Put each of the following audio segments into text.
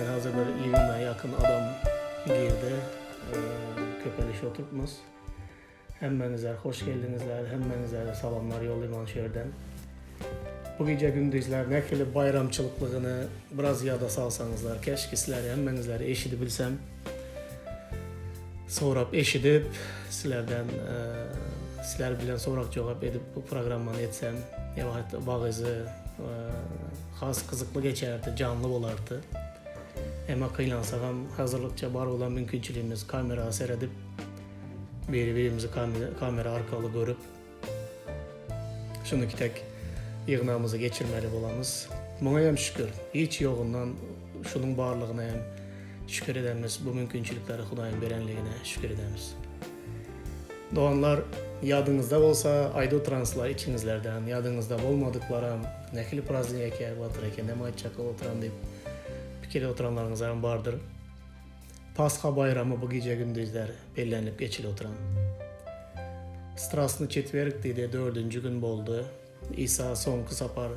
hazır bir 20'ye yakın adam girdi. Köpeliş oturtmaz. Hemmenizler hoş geldinizler. Hemmenizler salamlar yollayman şerden. Bu gece gündüzler nekili bayramçılıklığını biraz yada salsanızlar. Keşke sizleri hemmenizleri eşidi bilsem. Sorap eşidip sizlerden sizler bilen sorak cevap edip bu programmanı etsem. Evet, bazı has kızıklı geçerdi, canlı olardı. Ama kıylansağım hazırlıkça var olan mümkünçülüğümüz kamera seyredip birbirimizi kamera arkalı görüp şunu ki tek yığınamızı geçirmeli bolamız. Buna hem şükür. Hiç yoğundan şunun varlığına hem şükür edemiz. Bu mümkünçülükleri Hudayın berenliğine şükür edemiz. Doğanlar yadınızda olsa ayda oturanızlar içinizlerden, yadınızda olmadıklarım nekili praznik eke, batır eke, ne mayçakal oturan deyip fikirli oturanlarınızların vardır. Pasxa bayramı bu gece gündüzler bellenip geçili oturan. Strasını çetverik deydi 4. gün boldu. İsa sonku sapar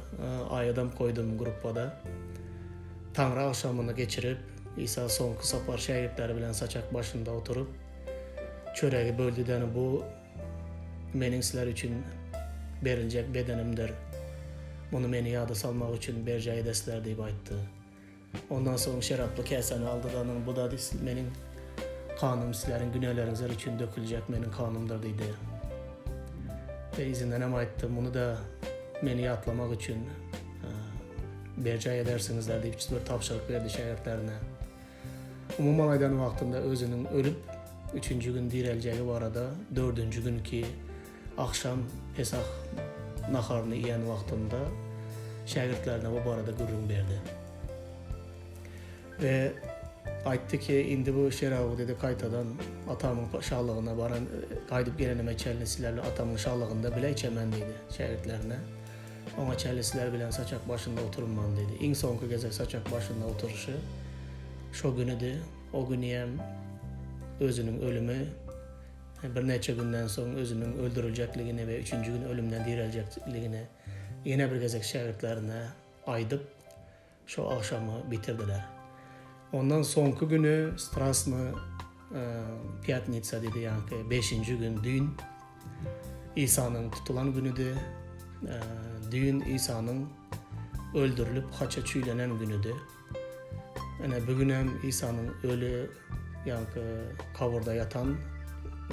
ayadam koydum gruppada. Tanrı akşamını geçirip İsa sonku sapar şehitleri bilen saçak başında oturup çöreği böldüden bu menin sizler için verilecek bedenimdir. Bunu beni yada salmak için bercayı desler deyip ayttı. Ondan sonra şeraplı keseni aldıdanın bu da benim kanım sizlerin günahlarınız için dökülecek benim kanımdır dedi. Ve izinden hem ayttım bunu da beni yatlamak için bercay edersinizler deyip bir tavşarık verdi şehitlerine. Umum aydan vaktinde özünün ölüp 3. gün dirileceği bu arada 4. gün ki akşam Pesah naharını yiyen vaktinde şehitlerine bu arada gurrun verdi. Ve ayttı ki indi bu şerabı dedi kaytadan atamın şallığına baran kaydıp gelenime çellesilerle atamın şallığında bile içemen dedi şehitlerine. Ama çellesiler bilen saçak başında oturman dedi. İn sonku geze saçak başında oturuşu şu günüdü. O günüyem özünün ölümü bir neçe günden sonra özünün öldürülecekliğine ve 3. gün ölümden dirilecekliğine yine bir gezek şehitlerine aydıp şu akşamı bitirdiler. Ondan sonku günü Strasny Piyatnitsa dedi yani 5. gün düğün İsa'nın tutulan günüdü. Düğün İsa'nın öldürülüp haça çüylenen günüdü. Yani bugün hem İsa'nın ölü yani kavurda yatan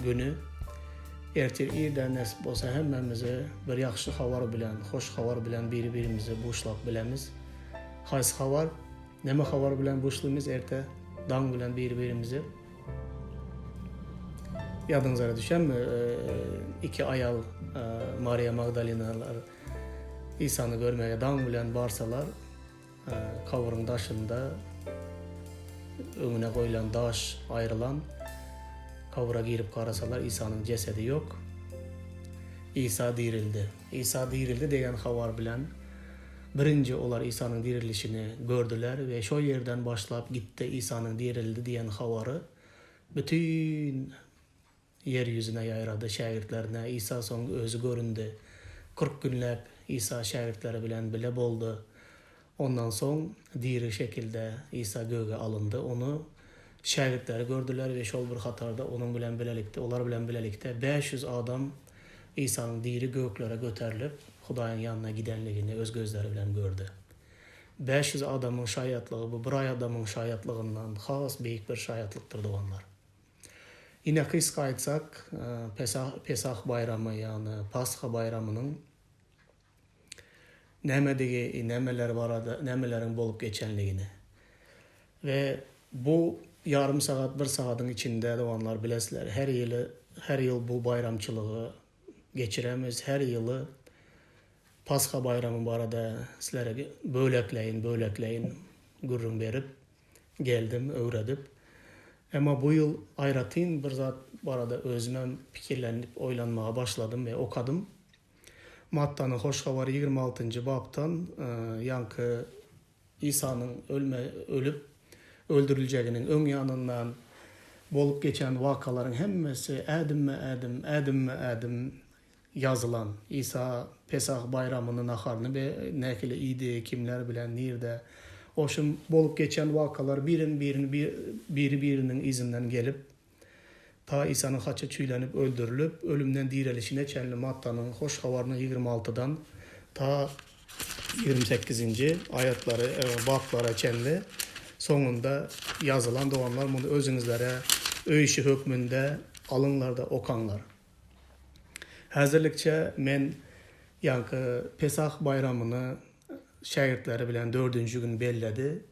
günü ertir iyiden nesip olsa hemmemizi bir yaxşı havar bilen, hoş havar bilen birbirimizi buşlap bilemiz. Hays havar, neme havar bilen buşluğumuz erte dan bilen birbirimizi. Yadınıza düşen mi? 2 ayal Maria Magdalena'lar İsa'nı görmeye dan bilen barsalar kavurun taşında önüne koyulan taş ayrılan kavura girip karasalar İsa'nın cesedi yok. İsa dirildi. İsa dirildi deyen havar bilen birinci olar İsa'nın dirilişini gördüler ve şu yerden başlayıp gitti İsa'nın dirildi diyen havarı bütün yeryüzüne yayradı şehitlerine. İsa son özü göründü. 40 günlep İsa şehitleri bilen bile boldu. Ondan son diri şekilde İsa göğe alındı. Onu şehitleri gördüler ve şol bir hatarda onun bilen bilelikte, onlar bilen bilelikte 500 adam İsa'nın diri göklere göterilip Hudayın yanına gidenliğini öz gözleri bilen gördü. 500 adamın şayatlığı bu bir ay adamın şayatlığından has büyük bir şayatlıktır doğanlar. Yine kıska aytsak Pesah bayramı yani Pasxa bayramının nemeler varada, nemelerin bolup geçenliğini ve bu yarım saat, 1 saatin içinde doğanlar bilesler. Her yıl bu bayramçılığı geçiremiz. Her yılı Pasxa bayramı bu arada sizlere bölekleyin gurrun verip geldim, öğredip. Ama bu yıl ayratin bir zat bu arada özümem fikirlenip oylanmaya başladım ve okadım. Mattanın hoş havarı 26. babtan yankı İsa'nın ölüp öldürüleceğinin ön yanından bolup geçen vakaların hemmesi edim yazılan İsa Pesah bayramının naharını ve nekili idi kimler bilen nirde Oşum bolup geçen vakalar birinin izinden gelip ta İsa'nın haça çüylenip öldürülüp ölümden dirilişine çenli Matta'nın hoş havarını 26'dan ta 28. ayetleri bablara çenli sonunda yazılan doğanlar bunu özünüzlere öýüşi hökmünde alınlarda okanlar. Hazırlıkça men yankı Pesah bayramını şagirdleri bilen 4. gün belledi.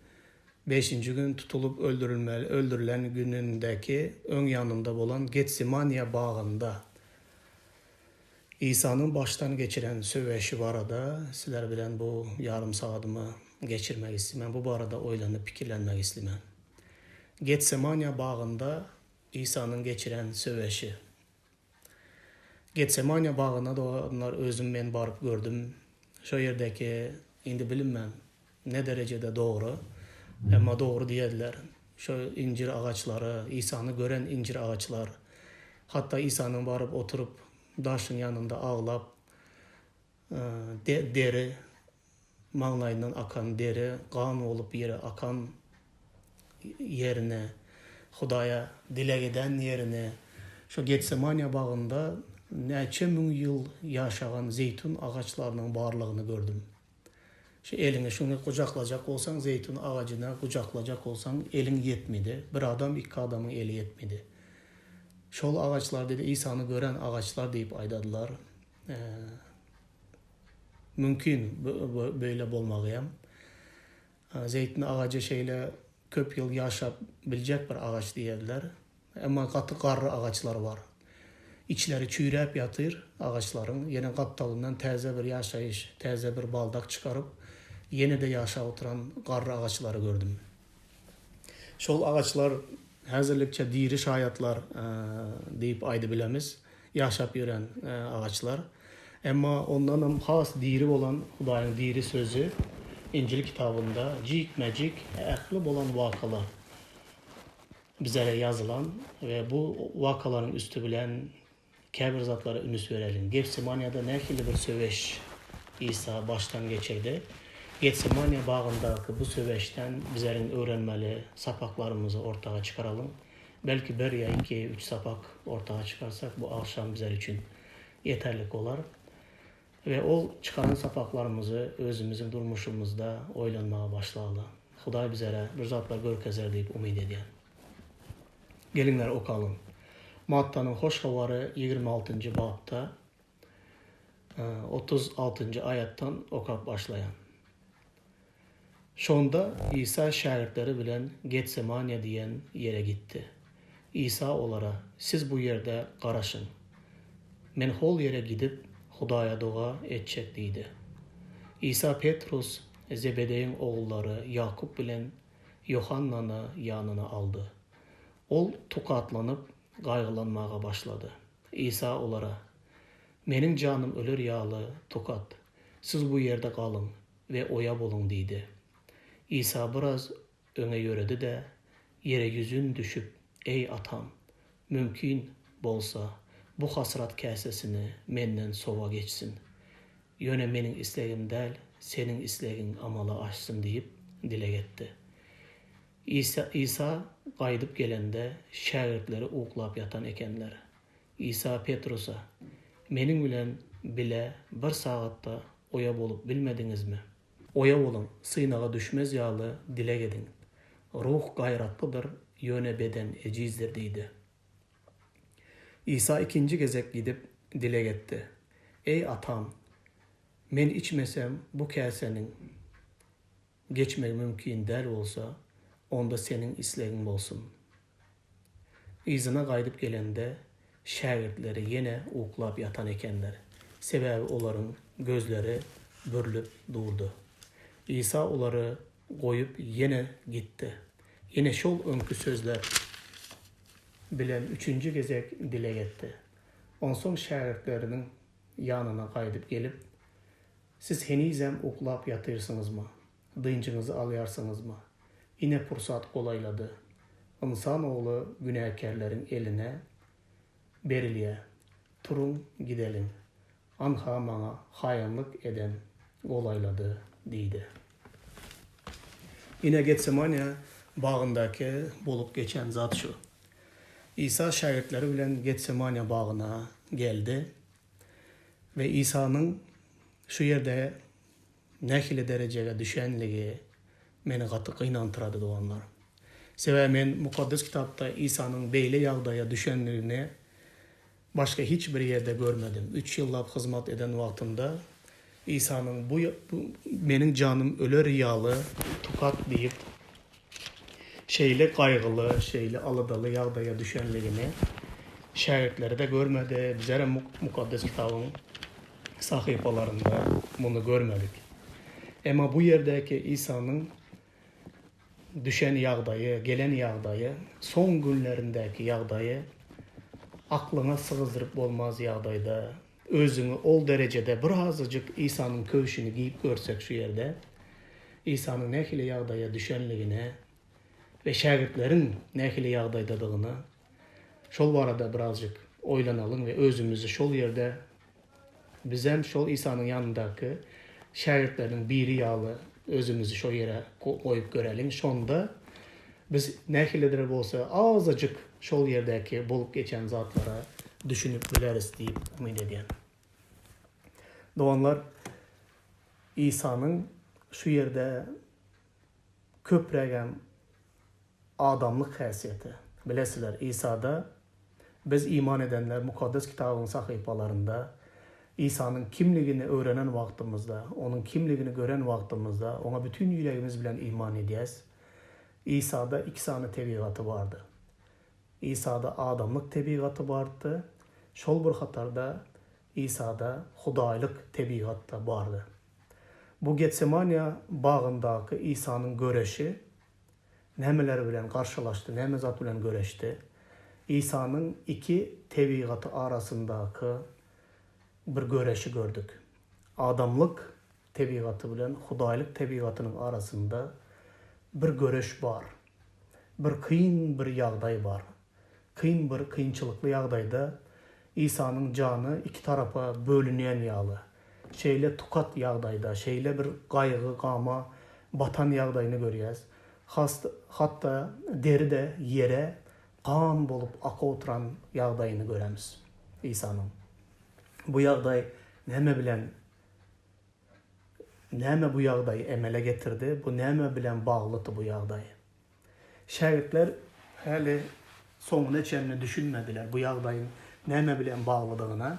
5. gün tutulup öldürülen günündeki ön yanında olan Getsemania bağında İsa'nın baştan geçiren söveşi barada sizler bilen bu yarım saatimi geçirmek istemem. Bu barada oylanıp pikirlenmek istemem. Getsemania bağında İsa'nın geçiren söveşi. Getsemania bağına da onlar özüm ben barıp gördüm. Şu yerdeki indi bilinmem ne derecede doğru ama doğru diyediler. Şu incir ağaçları, İsa'nı gören incir ağaçlar. Hatta İsa'nın barıp oturup daşın yanında ağlap deri, mağlayından akan deri, kan olup yere akan yerine, Hudaya dile eden yerine, şu Getsemania bağında neçe min yıl yaşayan zeytun ağaçlarının varlığını gördüm. Şu elini şunu kucaklayacak olsan, zeytun ağacına kucaklayacak olsan elin yetmedi. Bir adam, iki adamın eli yetmedi. Şol ağaçlar dedi, İsa'nı gören ağaçlar deyip aydadılar. Mümkün böyle bolmağıyam. Zeytin ağacı şeyle köp yıl yaşap bilecek bir ağaç diyediler. Ama katı qarlı ağaçlar var. İçleri çüyrep yatır ağaçların. Yine kat dalından təzə bir yaşayış, təzə bir baldak çıkarıp yine de yaşa oturan qarlı ağaçları gördüm. Şol ağaçlar hazırlıkça diri şayatlar deyip aydı bilemiz. Yaşap yören ağaçlar. Ama ondan has diri olan Hudayın diri sözü İncil kitabında cikmecik əxlib olan vakalar bizlere yazılan ve bu vakaların üstü bilen kəbir zatlara ünüs verelim. Getsemania'da nekili bir söveş İsa baştan geçirdi. Getsemania bağındaki bu söveşten bizlerin öğrenmeli sapaklarımızı ortaya çıkaralım. Belki bir ya 2-3 sapak ortaya çıkarsak bu akşam bizler için yeterlik olar. Ve o çıkan sapaklarımızı özümüzün durmuşumuzda oylanmaya başlayalım. Huday bizlere bir zatlar görkezer deyip umid ediyen. Gelinler okalım. Matta'nın hoş havarı 26. babda 36. ayettan okap başlayan. Şonda İsa şagirdleri bilen Getsemania diyen yere gitti. İsa olara, siz bu yerde qaraşın. Men hol yere gidip Hudaya dua etçek deydi. İsa Petrus, Zebedeyin oğulları Yakup bilen Yohanna'nı yanına aldı. Ol tukatlanıp gaygılanmağa başladı. İsa olara, menin canım ölür yağlı tukat, siz bu yerde kalın ve oya bulun deydi. İsa biraz öne yürüdü de yere yüzün düşüp, ey atam, mümkün bolsa bu hasrat kəsesini menden sova geçsin. Yöne menin islegim del, senin islegin amala açsın deyip dile getti. İsa qaydıp gelende şagirdleri uğlap yatan ekenler. İsa Petrus'a, menin bilen bile bir saatta oya bolup bilmediniz mi? Oya olun, sıynağa düşmez yağlı dile gedin. Ruh gayratlıdır, yöne beden ecizdir deydi. İsa ikinci gezek gidip dile getti. Ey atam, men içmesem bu kəsenin geçmek mümkün der olsa, onda senin islegin olsun. İzine qaydıp gelende şagirdleri yine uğlap yatan ekenler. Sebebi onların gözleri bürlüp durdu. İsa onları koyup yine gitti. Yine şol önkü sözler bilen üçüncü gezek dile getti. Onson şagirdlerinin yanına qaydıp gelip, siz henizem uğlap yatırsınız mı? Dıncınızı alayarsınız mı? Yine pursat kolayladı. İnsanoğlu günahkarların eline beriliye. Turun gidelim. Anha mana hayanlık eden kolayladı deydi. Yine Getsemane bağındaki bolup geçen zat şu. İsa şagirdleri bilen Getsemane bağına geldi ve İsa'nın şu yerde nähili derecege düşenligi meni gaty kıynantırady doganlar. Sebäbi men mukaddes kitapta İsa'nın beýle ýagdaýa düşenligini başka hiçbir yerde görmedim. 3 yıllap hizmet eden wagtymda İsa'nın bu menin canım öler ýaly tukat diýip şeyle kaygılı, şeyle alıdalı ýagdaýa düşenligini şagirdleri de görmedi. Bizlere mukaddes kitabın sahipalarında bunu görmedik. Ama bu yerdeki İsa'nın düşen ýagdaýy, gelen ýagdaýy, son günlerindeki ýagdaýy aklına sığızdırıp bolmaz ýagdaýda özüňi ol derecede birazcık İsa'nın köşünü giyip görsek şu yerde İsa'nın nähili ýagdaýa düşenligine ve şagirdlerin nähili ýagdaýdadygyny şol barada birazcık oýlanalyň ve özümüzi şol yerde bizem şol İsa'nın ýanyndaky şagirdlerin biri ýaly özümüzi şo yere koyup görelim. Şonda biz nähilidir bolsa azyjyk şol yerdeki bolup geçen zatlara düşünüp bileriz diýip umyt edýän. Doganlar İsa'nın şu yerde köpregen adamlık häsiýeti. Bilesiler İsa'da biz iman edenler mukaddes kitabın sahipalarında İsa'nın kimligini öğrenen wagtymızda, onun kimligini gören wagtymızda ona bütün yüreğimiz bilen iman edýäs. İsa'da iki sany tebigaty bardy. İsa'da adamlık tebigaty bardy. Şol bir hatarda İsa'da hudaýlyk tebigat da bardy. Bu Getsemane bağındaky İsa'nın göreşi nämeler bilen karşılaşdy, näme zat bilen göreşdi. İsa'nın iki tebigatı arasındaky bir göreşi gördük. Adamlık tebigatı bilen hudaýlyk tebigatynyň arasında bir göreş bar. Bir kıyın bir ýagdaý bar. Kıyın bir kıyınçılykly ýagdaýda İsa'nın canı iki tarafa bölünýän ýaly. Şeýle tukat ýagdaýda, şeýle bir gaýgy, gama batan ýagdaýyny görýäs. Hatta deride yere kan bolup aka oturan ýagdaýyny göremiz İsa'nın. Bu ýagdaý näme bu ýagdaýy emele getirdi? Bu näme bilen baglydy bu ýagdaý? Şagirdler häli soňuna çenini düşünmediler bu ýagdaýyň näme bilen baglydygyna.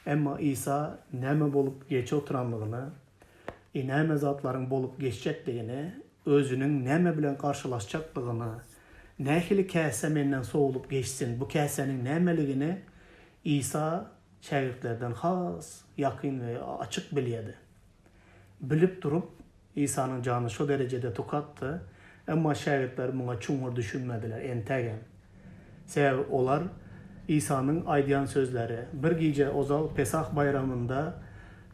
Emma İsa näme bolup geçe oturanlygyny, näme zatlaryň bolup geçjekdigini, özünün näme bilen karşılaşjakdygyny, nähili käse menden soğulup geçsin, bu käsenin nämeligini İsa şagirdlerden has, yakın ve açık bilýärdi. Bilip durup İsa'nın canı şu derecede tukatty, emma şagirdler buna çuňur düşünmediler, entegen. Sebäbi olar İsa'nın aýdýan sözleri, bir gece ozal Pesah bayramında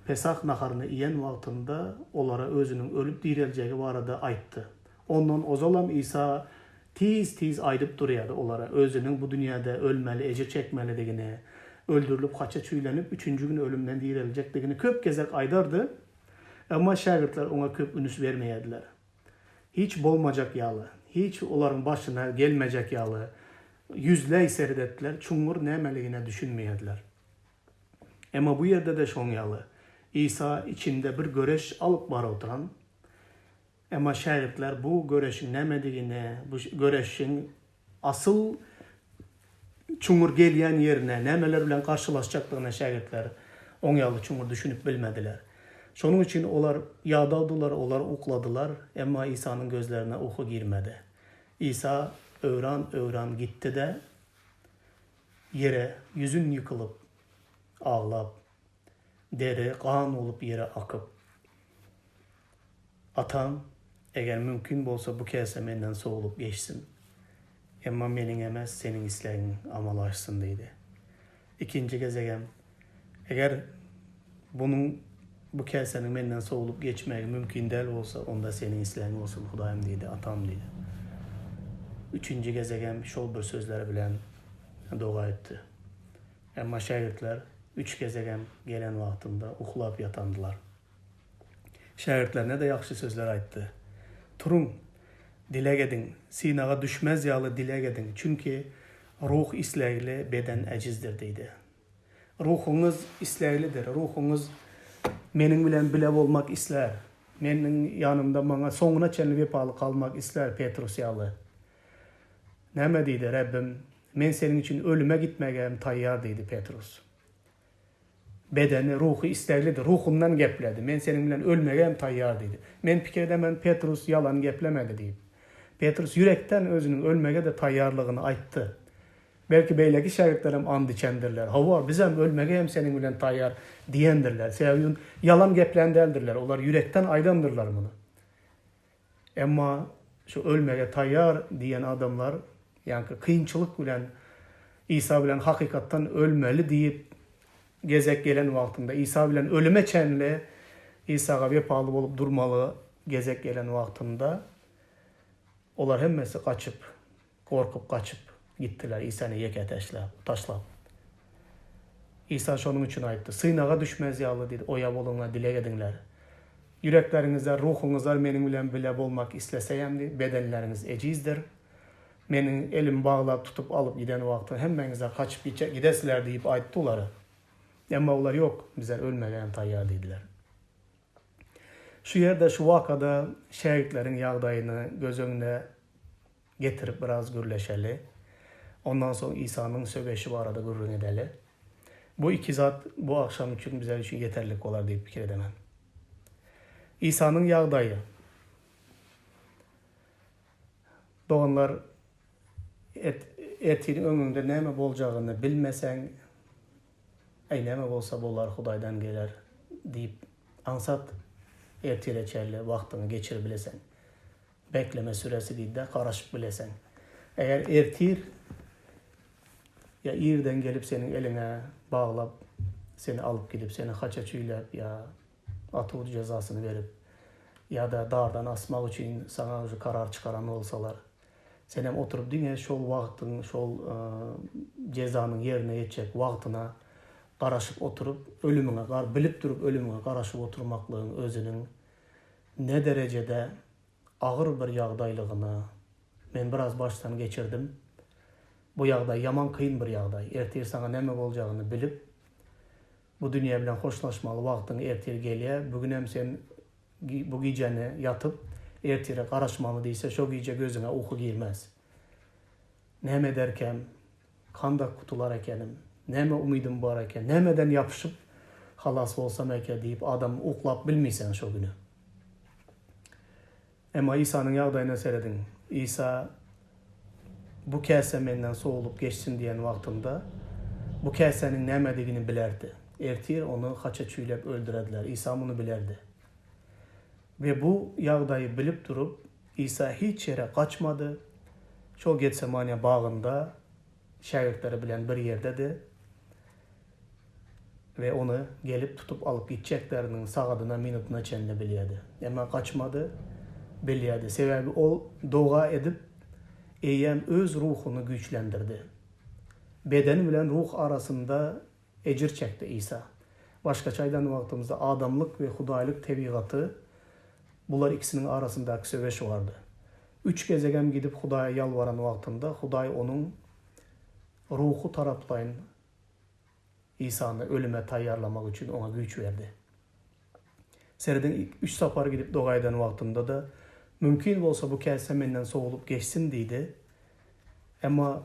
Pesah naharyny iýen wagtynda olara özünün ölüp direljegi barada aýtdy. Ondan ozalam İsa tiz aýdyp durýardy olara özünün bu dünýäde ölmeli, ejir çekmelidigini, öldürülüp haça çüýlenip 3-nji gün ölümden diriljekdigini köp gezek aýdardy. Ama şagirdler ona köp ünüs vermeýärdiler. Hiç bolmajak ýaly, hiç olaryň başyna gelmejek ýaly yüzlej serdetdiler, çuňur nämeligine düşünmeýärdiler. Ama bu yerde de şoň ýaly İsa içinde bir göreş alıp bar oturan, ama şagirdler bu göreşin nämedigine, bu göreşin asıl çuňur gelýän ýerine, nämeler bilen karşılaşjakdygyna şagirdler oň ýaly çuňur düşünüp bilmediler. Şonun için olar ýada aldylar, olar ukladylar, emma İsa'nın gözlerine uku girmedi. İsa öwran gitti de yere yüzün yıkılıp ağlap, deri kan olup yere akıp, atam eger mümkün bolsa bu käse menden soğulup geçsin. Emma meniň emas senin islegiň amalaşsın diýdi. İkinci gezegem eger bu käsenin menden soğulup geçmegi mümkün değil olsa onda senin islegiň olsun Hudaýym diýdi, atam diýdi. Üçüncü gezegem şol bir sözleri bilen doğa etti. Emma şagirdler 3 gezegem gelen wagtynda uhlap yatandylar. Şagirdlerine de ýaxşy sözler aýtdy. Turun, dilek edin. Sinağa düşmez yalı dilek edin. Çünkü ruh isleğiyle beden ecizdir deydi. Ruhunuz isleğilidir. Ruhunuz menin bilen bilep olmak isler. Menin yanımda bana sonuna çenli vepalı kalmak isler Petrus yalı. Neme deydi Rabbim? Men senin için ölüme gitmegem tayyar deydi Petrus. Bedeni, ruhu isteklidir. Ruhundan gepledi. Men senin bilen ölmegem tayyar deydi. Men pikir edemen Petrus yalan geplemedi deyip. Petrus yürekten özünün ölmege de tayyarlığını ayttı. Belki beyleki şagirtlerim and içendirler. Hava bizem ölmege hem senin bilen tayyar diyendirler. Seviyun yalan geplendeldirler. Onlar yürekten aydandırlar bunu. Ama şu ölmege tayyar diyen adamlar yani kıyınçılık bilen İsa bilen hakikattan ölmeli deyip gezek gelen vaktinde İsa bilen ölüme çenli İsa'ga vepalı olup durmalı gezek gelen vaktinde olar hemmesi kaçıp korkup kaçıp gittiler İsa'nı yeke taşlap. İsa şonun için ayttı. Sıynağa düşmez yalı dedi. Oya boluna dilek edinler. Yüreklerinizde, ruhunuzlar menin bilen bilep olmak isteseyem bedenleriniz ecizdir. Menin elim bağlap tutup alıp giden vakti hemmenize kaçıp gidesiler deyip ayttılar. Ama onlar yok. Bize ölmegen tayyar dediler. Şu yerde şu vakada şehitlerin yağdayını göz önüne getirip biraz gürleşeli. Ondan sonra İsa'nın söbeşi var arada gürrün edeli. Bu iki zat bu akşam için bize için yeterlik olar deyip fikir edemem. İsa'nın yağdayı. Doğanlar etinin önünde neme bolacağını bilmesen neme bolsa bolar Hudaydan gelir deyip ansat etire çelle vaktini geçir bilesen. Bekleme süresi değil de karışıp bilesen. Eğer ertir ya irden gelip senin eline bağlap seni alıp gidip seni haça çüylep ya atıl cezasını verip ya da dardan asmak için sana karar çıkaran olsalar sen hem oturup dünya şol vaktin şol cezanın yerine yetecek vaktine karaşıp oturup ölümüne bilip durup ölümüne karaşıp oturmaklığın özünün ne derecede ağır bir yağdaylığını ben biraz baştan geçirdim. Bu yağday yaman kıyın bir yağday. Ertir sana neme olacağını bilip bu dünya bilen hoşlaşmalı vaktini ertir geliye. Bugün hem sen bu geceni yatıp ertire karaşmalı değilse şu gece gözüne uyku girmez. Neme derken kandak kutular ekenim. Neme umidim var eken. Nemeden yapışıp halas olsam eke deyip adam uklap bilmiysen şu günü. Ama İsa'nın yağdayına seyredin. İsa bu kese menden soğulup geçsin diyen vaktinde bu kesenin nemediğini bilerdi. Ertir onu haça çüylep öldürediler. İsa bunu bilerdi. Ve bu yağdayı bilip durup İsa hiç yere kaçmadı. Şu Getsemane bağında şagirdleri bilen bir yerdedir. Ve onu gelip tutup alıp gideceklerinin sağadına minutuna çenle biliyordu. Ama kaçmadı, biliyordu. Sebebi o dua edip eyyem öz ruhunu güçlendirdi. Bedeni bilen ruh arasında ecir çekti İsa. Başka çaydan vaktimizde adamlık ve hudaylık tebigatı bunlar ikisinin arasındaki söveş vardı. 3 gezegen gidip Hudaya yalvaran vaktinde Huday onun ruhu taraflayın İsa'nı ölüme tayyarlamak için ona güç verdi. Seriden 3 safar gidip doğaydan vaktinde de mümkün olsa bu kelse menden soğulup geçsin deydi. Ama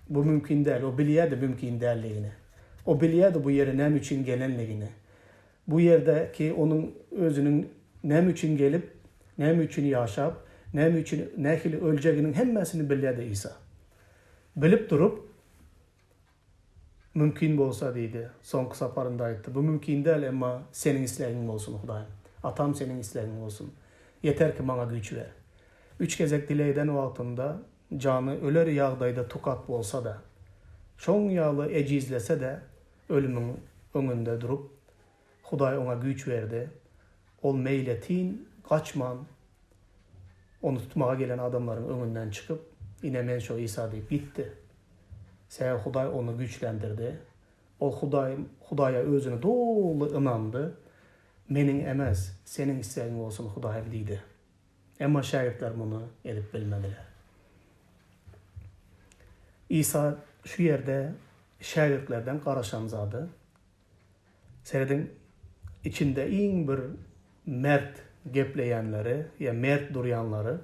bu mümkün değil. O biliyordu mümkün değilliğini. O biliyordu bu yere nem için gelenliğini. Bu yerdeki onun özünün nem için gelip, nem için yaşayıp, nem için nehili öleceğinin hemmesini biliyordu İsa. Bilip durup, mümkün olsa deydi. Son safarında ayıttı. Bu mümkün değil ama senin isteğin olsun Hudayım. Atam senin isteğin olsun. Yeter ki bana güç ver. 3 kezek dileyden vaktinde canı öler yağdayda tukat olsa da, şon yağlı ecizlese de ölümün önünde durup Huday ona güç verdi. Ol meyletin, kaçman, onu tutmaya gelen adamların önünden çıkıp yine men şu İsa deyip gitti. Seher Huday onu güçlendirdi. O Huday'a özünü dolu inandı. Menin emez, senin isteğin olsun Huday'ım deydi. Ama şagirdler bunu edip bilmediler. İsa şu yerde şagirdlerden qaraşamzadı. Seredin içinde en bir mert gepleyenleri ya mert duryanları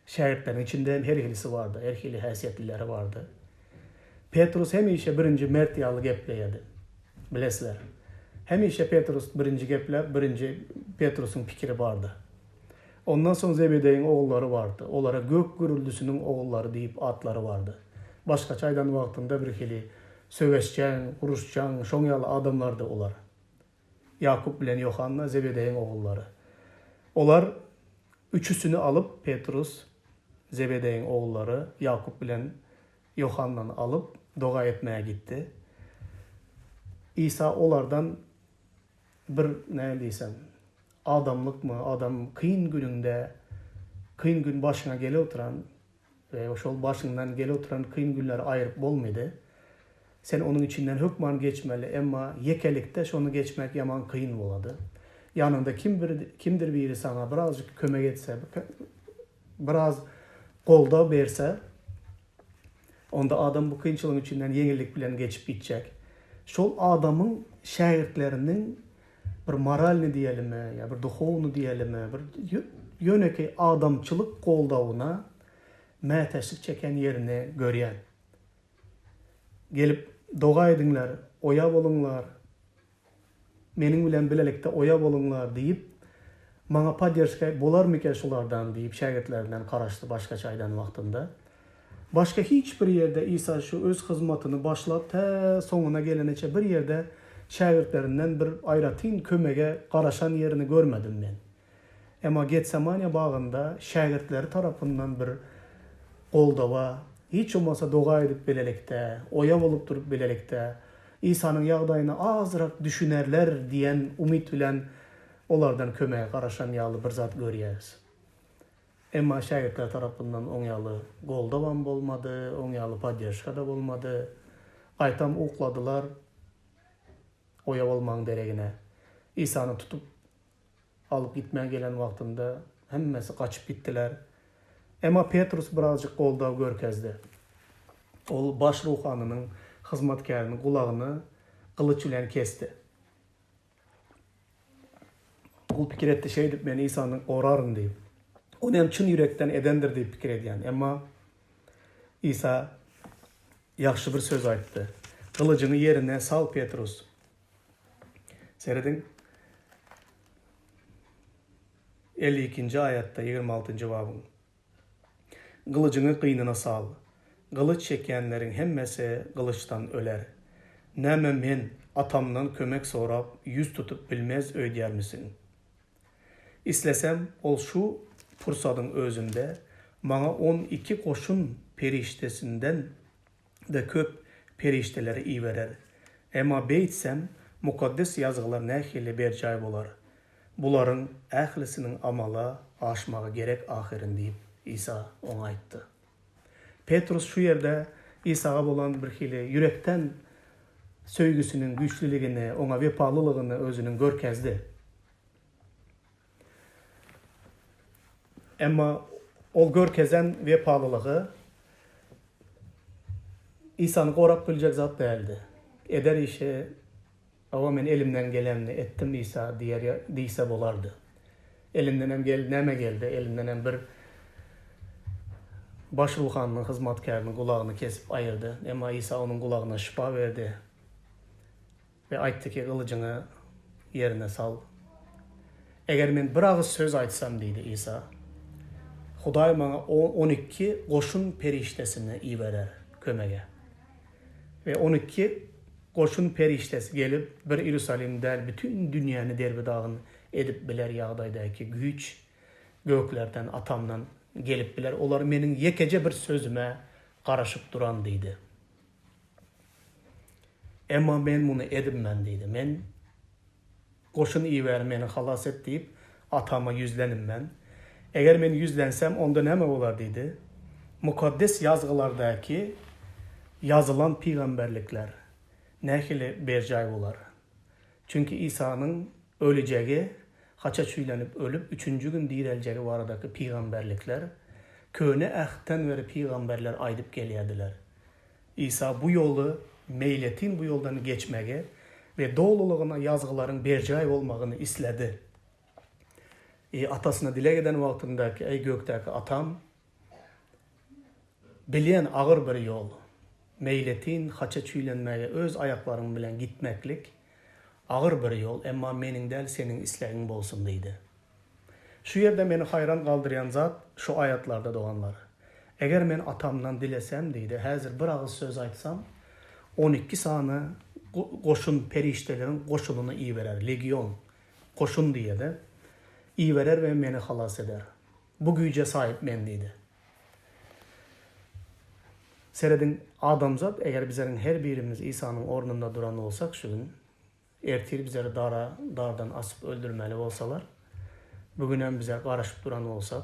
şagirdlerin içinde her hilisi vardı. Her hili haysiyetlileri vardı. Petrus hemişe birinci mert yalı gepleyedi. Bilesler. Hemişe Petrus birinci gepler, birinci Petrus'un fikri vardı. Ondan sonra Zebedey'in oğulları vardı. Onlara gök gürüldüsünün oğulları deyip atları vardı. Başka çaydan vaktinde bir hili söveşçen, uruşçan, şonyalı adamlardı olar. Yakup bilen Yohanna Zebedey'in oğulları. Olar üçüsünü alıp Petrus, Zebedey'in oğulları Yakup bilen Yohanna'nı alıp doğa etmeye gitti. İsa olardan bir ne diysem adamlık mı adam kıyın gününde kıyın gün başına gele oturan ve o başından gele oturan kıyın günleri ayırıp bolmaydı. Sen onun içinden hükman geçmeli ama yekelikte şunu geçmek yaman kıyın boladı. Yanında kimdir biri sana birazcık kömek etse, biraz kolda verse, onda adam bu kıyınçılığın içinden yenilik bilen geçip gidecek. Şol adamın şagirdlerinin bir moralini diyelim ya bir duhovunu diyelim bir yöneki adamçılık koldavına meteşlik çeken yerini görüyen. Gelip doğa edinler, oya bolunlar, menin bilen bilelikte oya bolunlar deyip bana padyerşke bolar mı şolardan deyip şagirdlerinden qaraştı başka çaydan vaktinde. Başka hiçbir yerde İsa şu öz hizmetini başlap ta sonuna geleneçe bir yerde şagirdlerinden bir ayratin kömege qaraşan yerini görmedim ben. Ama Getsemane bağında şagirdleri tarafından bir qoldava, hiç olmasa doğa edip bilelikte, oya olup durup bilelikte, İsa'nın yağdayını azırak düşünerler diyen umut bilen onlardan kömege qaraşan yağlı bir zat görüyoruz. Ama şagirdler tarafından onyalı goldavan bolmadı, onyalı padyaşka da bolmadı. Aytam okladılar oya olmağın deregine. İsa'nı tutup alıp gitmeye gelen vaktinde hemmesi kaçıp gittiler. Ama Petrus birazcık goldav görkezdi. O baş ruhanının, hizmetkarının kulağını kılıç ile kesti. Bu fikir etti şey deyip ben İsa'nın orarın deyip. Onu hem çın yürekten edendir deyip fikir ediyen. Ama İsa yaxşı bir söz aytdı. Kılıcını yerine sal Petrus. Seyredin. 52. ayette 26. babın. Kılıcını kıynına sal. Kılıç çekenlerin hemmesi kılıçtan öler. Näme men atamdan kömek sorap yüz tutup bilmez öydyer misin? İslesem ol şu fırsatın özünde bana 12 koşun periştesinden de köp perişteleri iyi verer. Ama beytsem mukaddes yazgılar nehili bercay bolar. Buların ehlisinin amala aşmağı gerek ahirin deyip İsa ona ayttı. Petrus şu yerde İsa'ya olan bir hili yürekten söygüsünün güçlülüğünü, ona vefalılığını özünün görkezdi. Ama ol görkezen vefalılığı İsa'nı korap bilecek zat değildi. Eder işe ama men elimden gelenini ettim İsa diyse bolardı. Elimden hem geldi, elimden hem bir baş ruhanının, hizmetkarının kulağını kesip ayırdı. Ama İsa onun kulağına şifa verdi. Ve ayttı ki kılıcını yerine sal. Eğer men bir ağız söz aytsam deydi İsa, Huday bana 12 koşun periştesini iyi verer kömege. Ve 12 koşun periştesi gelip bir İrusalim'de bütün dünyanı derbedağın edip biler yağdaydaki güç göklerden atamdan gelip biler. Olar menin yekece bir sözüme karışıp duran deydi. Ama ben bunu edinmem deydi. Men koşun iyi ver meni halas et deyip atama yüzlenim ben. Eğer men yüzlensem onda ne olar deydi. Mukaddes yazgılardaki yazılan peygamberlikler nehili bercay olar. Çünkü İsa'nın öleceği haça çüylenip ölüp 3-nji gün diýireljegi baradaky peýgamberlikler köne ähden beri peýgamberler aýdyp gelýärdiler. İsa bu yolu meyletin bu yoldan geçmege ve doğruluğuna yazgıların bercay olmağını isledi. Atasına dile giden vaktindeki ey gökteki atam bilen ağır bir yol. Meyletin haça çüylenmeye öz ayaklarım bilen gitmeklik ağır bir yol, emma menin del senin islegin bolsun deydi. Şu yerde meni hayran kaldıran zat şu ayatlarda doğanlar. Eğer men atamdan dilesem deydi, hazır bir ağız söz aytsam 12 sany koşun periştelerin koşununu iyi verer. Legion koşun diye de iyi verer ve meni halas eder. Bu güce sahip men deydi. Seredin adamzat eğer bizlerin her birimiz İsa'nın ornunda duran olsak şu gün ertir bizleri dardan asıp öldürmeli olsalar bugün hem bize karışıp duran olsak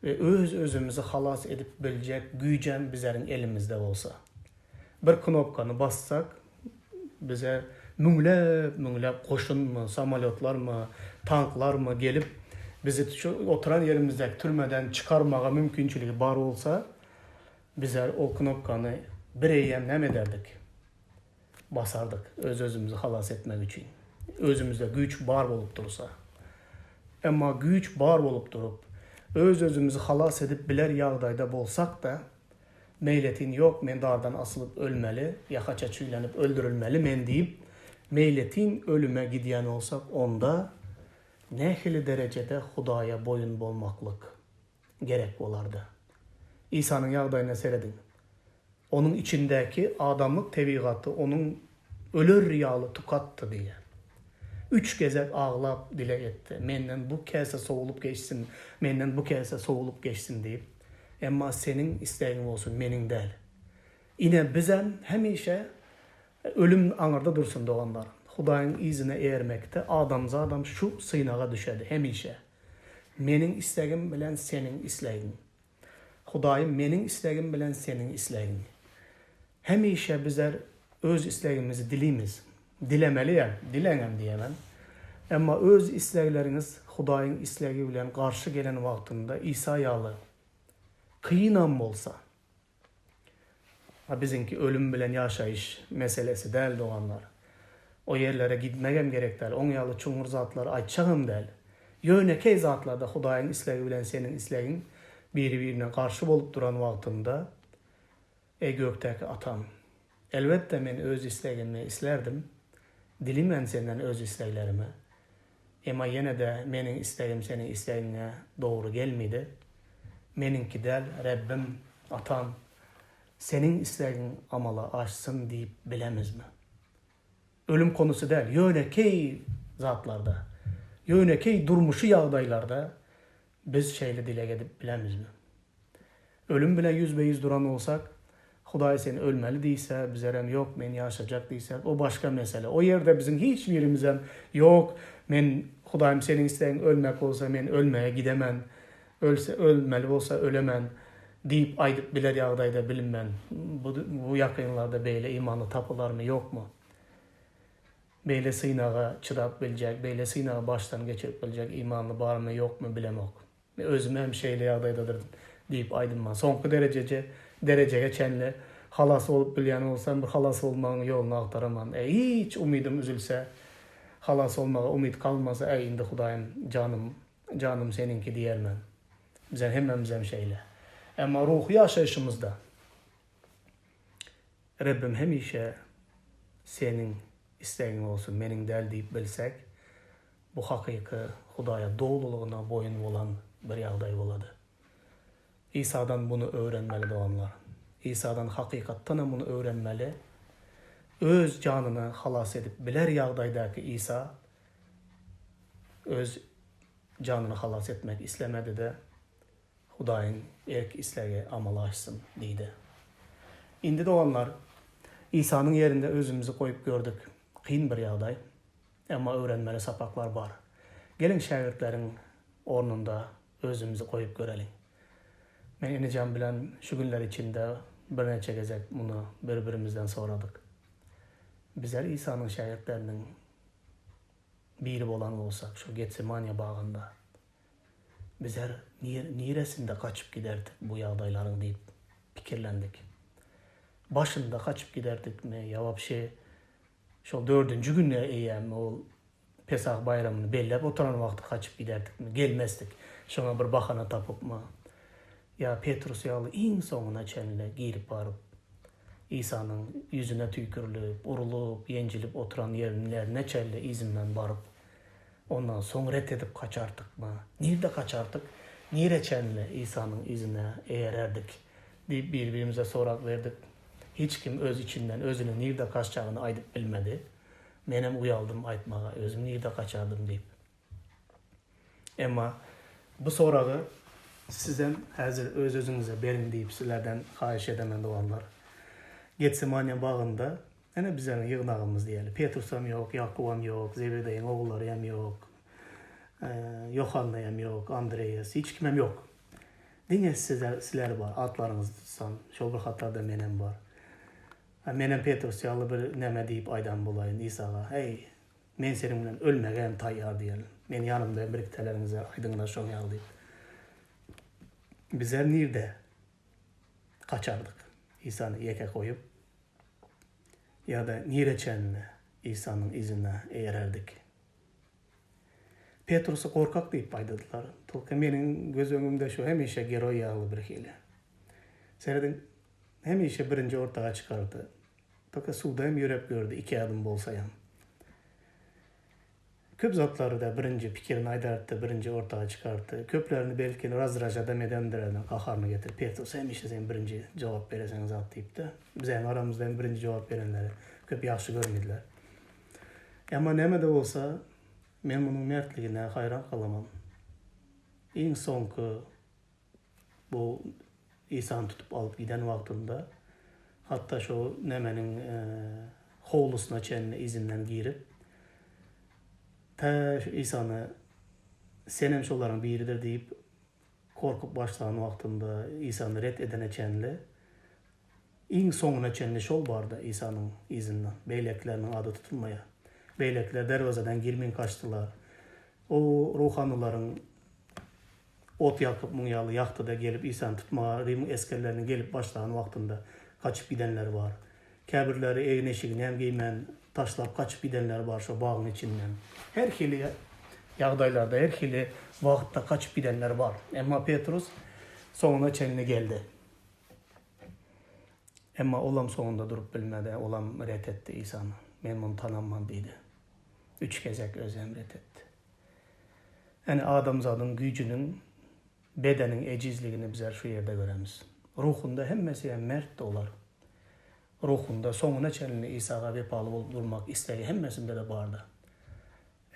ve özümüzü halas edip bilecek gücem bizlerin elimizde olsa bir knopkanı bassak bize müngläp koşun mu, samolyotlar mı, tanklar mı gelip bizi şu oturan yerimizdeki türmeden çıkarmağa mümkünçülüğü bar olsa bizler o knopkanı bir eyyem nem ederdik? Basardık özümüzü halas etmek için. Özümüzde güç bar olup dursa. Ama güç bar olup durup özümüzü halas edip biler yağdayda bolsak da meyletin yok men dardan asılıp ölmeli, yakaça çüylenip öldürülmeli men deyip meyletin ölüme gidiyen olsak onda nehli derecede Hudaya boyun bolmaklık gerek olardı. İsa'nın yağdayına seyredin. Onun içindeki adamlık tebigatı onun ölür riyalı tukattı diye. 3 gezek ağlap dile etti. Menden bu kese soğulup geçsin, menden bu kese soğulup geçsin deyip. Ama senin isteğin olsun, menin değil. Yine bizden hemişe ölüm anırda dursun doğanlar. Hudayın izine eğermekte adam şu sıynağa düşedi hemişe. Menin isteğim bilen senin isteğin. Hudayım menin isteğim bilen senin isteğin. Hemişe bizler öz isteğimizi dilimiz. Dilemeliyim, dilenem diyemem. Ama öz istekleriniz Hudayın isteği bilen karşı gelen vaktinde İsa yalı kıyınan olsa. Bizimki ölüm bilen yaşayış meselesi değil doğanlar. O yerlere gitmegem gerek değil. On yalı çumur zatları aytçağım değil. Yönekey zatlarda Hudayın isteği bilen senin isteğin birbirine karşı bolup duran vaktinde ey gökteki atam. Elbette men öz isteğimi islerdim. Dilimden senden öz isteklerimi. Ama yine de menin isteğim senin isteğine doğru gelmedi. Meninki del Rabbim, atam, senin isteğin amala açsın deyip bilemiz mi? Ölüm konusu değil, yönekey zatlarda, yönekey durmuşu yağdaylarda biz şeyle dile gedip bilemiz mi? Ölüm bile %100 duran olsak, Huday seni ölmeli değilse, bizlerem yok, men yaşayacak değilse, o başka mesele. O yerde bizim hiçbirimizden yok, men Hudayım senin isteğin ölmek olsa, men ölmeye gidemem, ölmeli olsa ölemen deyip aydıp biler yağdayda bilinmen. Bu yakınlarda böyle imanı tapılar mı yok mu? Böyle sıynağa çıdap bilecek, böyle sıynağa baştan geçirip bilecek imanı var mı yok mu bilemek. Özüm hem şeyle yağdaydadır deyip aydınman. Sonku dereceye çenle halas olup bilen olsam bir halas olmanın yolunu aktaramam. Hiç umidim üzülse, halas olmağa umid kalmasa indi Hudayım canım seninki diyermen. Bizden hemmemizden şeyle. Ama ruhu yaşayışımızda Rabbim hemişe senin isteğin olsun, menin del deyip bilsek bu hakiki Hudaya doğruluğuna boyun olan bir yağday oladı. İsa'dan bunu öğrenmeli doğanlar. İsa'dan hakikattan bunu öğrenmeli. Öz canını halas edip biler yağdaydaki İsa öz canını halas etmek istemedi de Hudayın erk isteği amalaşsın deydi. İndi doğanlar İsa'nın yerinde özümüzü koyup gördük. Kıyın bir yağday ama öğrenmeli sapaklar var. Gelin şagirdlerin ornunda özümüzü koyup görelim. Ben ineceğim bilen şu günler içinde bir neçe gezek bunu birbirimizden soradık. Bizler İsa'nın şagirdlerinin biri bolan olsak şu Getsemane bağında bizler niresinde kaçıp giderdik bu yağdayların deyip pikirlendik. Başında kaçıp giderdik mi ya vapşe şu 4. günne eyyem o Pesah bayramını bellep oturan vakti kaçıp giderdik mi? Gelmezdik. Şuna bir bahana tapıp mı? Ya Petrus yağlı en sonuna çenle girip barıp İsa'nın yüzüne tükürülüp, urulup, yencilip oturan yerlerine çelle izinden barıp ondan sonra ret edip kaçardık mı? Nerede kaçardık? Nire çenle İsa'nın izine eğererdik deyip birbirimize sorak verdik. Hiç kim öz içinden özünün nerede kaçacağını aydıp bilmedi. Menem uyaldım aytmağa, özüm nerede kaçardım deyip. Ama bu sorağı sizden hazır öz özünüze berin deyip sizlerden xahiş edemen doğanlar. Getsemane bağında ene bizlerin yığınağımız diyelim. Petrus'am yok, Yakub'am yok, Zebedey'in oğullarıyam yok, Yohanna'yam yok, Andreas, hiç kimem yok. Dine sizler var, adlarınızdan, şol bir hatlarda menem var. Menem Petrus yalı bir neme deyip aydan bulayın İsa'ga, hey, men seninle ölmegen tayyar diyelim. Men yanımda biriktelerinize aydınlar şon yal deyip. Bizler nerede kaçardık İsa'nı yeke koyup ya da nireçenle İsa'nın izine eğererdik. Petrus'u korkak deyip aydadılar. Tolka menin göz önümde şu hemişe geroy yağlı bir hile. Seyredin hemişe birinci ortağa çıkardı. Tolka suda hem yürep gördü 2 adım bolsayam. Köp zatları da birinci pikirini aydarttı, birinci ortağa çıkarttı. Köplerini belki razraja demedendirene kaharını getir. Petrus hemişe sen birinci cevap veresen zat deyip de. Bizden aramızdan birinci cevap verenleri köp yaxşı görmediler. Ama neme de olsa men bunun mertliğine hayran kalamam. En sonku bu İsa'nı tutup alıp giden vaktinde hatta şu nemenin hovlusuna çenine izinden girip ta İsa'nı senin şoların biridir deyip korkup başlayan vaktinde İsa'nı ret edene çenle en sonuna çenle şol vardı İsa'nın izinden. Beyleklerinin adı tutulmaya. Beylekler dervazadan girmeyin kaçtılar. O ruhanlıların ot yakıp munyalı yaktı da gelip İsa'nı tutmaya Rim eskerlerinin gelip başlayan vaktinde kaçıp gidenler var. Kabirleri evin eşiğine hem giymen taşlap kaçıp gidenler var şu bağın içinden. Her hili yağdaylarda, her hili vakitte kaçıp gidenler var. Ama Petrus sonuna çeline geldi. Ama olam sonunda durup bilmedi, olam ret etti İsa'nı. Men bunu tanımam dedi. 3 kezek özlem ret etti. Yani adamzadın gücünün, bedenin ecizliğini bizler şu yerde göremiz. Ruhunda hemmesi mert de olar. Ruhunda sonuna çenini İsa'ga vefalı durmak isteği hemmesinde de vardı.